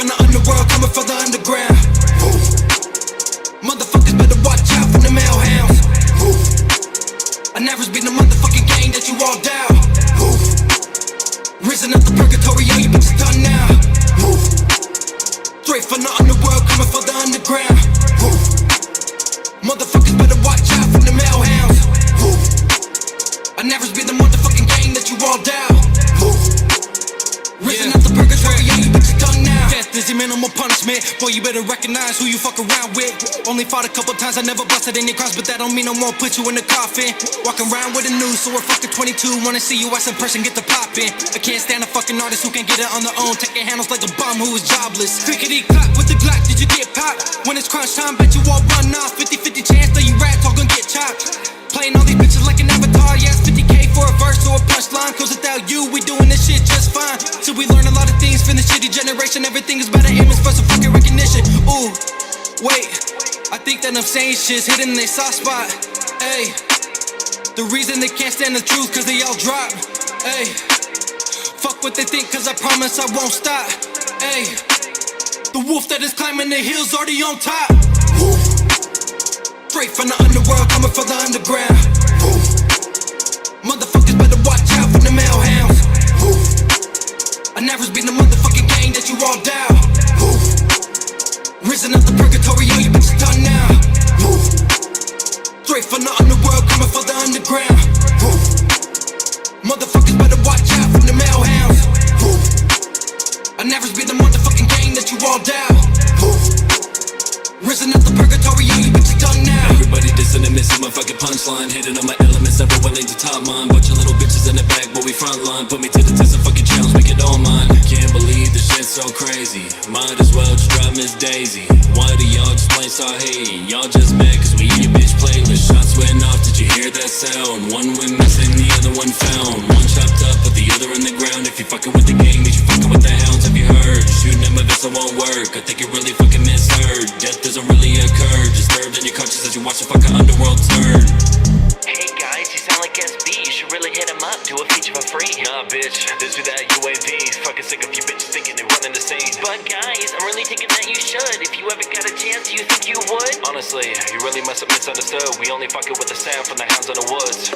from the underworld, coming from the underground. Motherfuckers better watch out from the hellhounds. I never been the motherfucking gang that you all down. Risen up the purgatory, all you bitches done now. Straight from the underworld, coming from the underground. Motherfuckers better watch out from the hellhounds. I never been the motherfucking gang that you all down. Risen up the purgatory, all you bitches done now. Death is your minimal punishment. Boy, you better recognize who you fuck around with. Only fought a couple times, I never busted any crimes, but that don't mean no more put you in the coffin. Walking around with a noose, so we're fucking 22. Wanna see you as in person, get the poppin'. I can't stand a fucking artist who can't get it on their own. Taking handles like a bum who is jobless. Clickety clap with the Glock, did you get popped? When it's crunch time, bet you all run off. 50-50 chance that you rats all gonna get chopped. Playing all these bitches like an avatar, yes, 50K for a verse or a punchline. Cause without you, we doing this shit just fine. So we learn a lot of things from the shitty generation. Everything is better image for some fucking recognition. Ooh, wait, I think that I'm saying shit's hidden in their soft spot. Ayy, the reason they can't stand the truth cause they all drop. Ayy, fuck what they think cause I promise I won't stop. Ayy, the wolf that is climbing the hills already on top. Straight from the underworld, coming from the underground. Motherfuckers better watch out from the hellhounds. I never been the motherfucking gang that you all down. Risen up the purgatory, all you bitches done now. Straight from the underworld, coming from the underground. Motherfuckers better watch out from the hellhounds. I never been the motherfucking gang that you all down. Risen up the purgatory, all you bitches done now. Everybody dissing and missing my fucking punchline. Hitting on my elements, everyone lanes to top mine. Bunch of little bitches in the back, but we front line. Put me to the test and fucking challenge, make it all mine. Can't believe this shit's so crazy. Might as well just drop Miss Daisy. Why do y'all just plain start hating? Y'all just mad cause we in your bitch playlist. Shots went off, did you hear that sound? One went missing, the other one found. One chopped up, but the other in the ground. If you fucking with the gang, means you fucking with the hounds. Have you heard? Shooting at my vessel won't work. I think you really fucking misheard. Death doesn't really occur. Disturbed in your conscience as you watch the fucking underworld turn. Hey guys, you sound like SB. You should really hit him up, do a feature for free. Nah, bitch, this be that UAV. Fucking sick of you bitches thinking they're running the scene. But guys, I'm really thinking that you should. If you ever got a chance, do you think you would? Honestly, you really must have misunderstood. We only fucking with the sound from the hounds in the woods.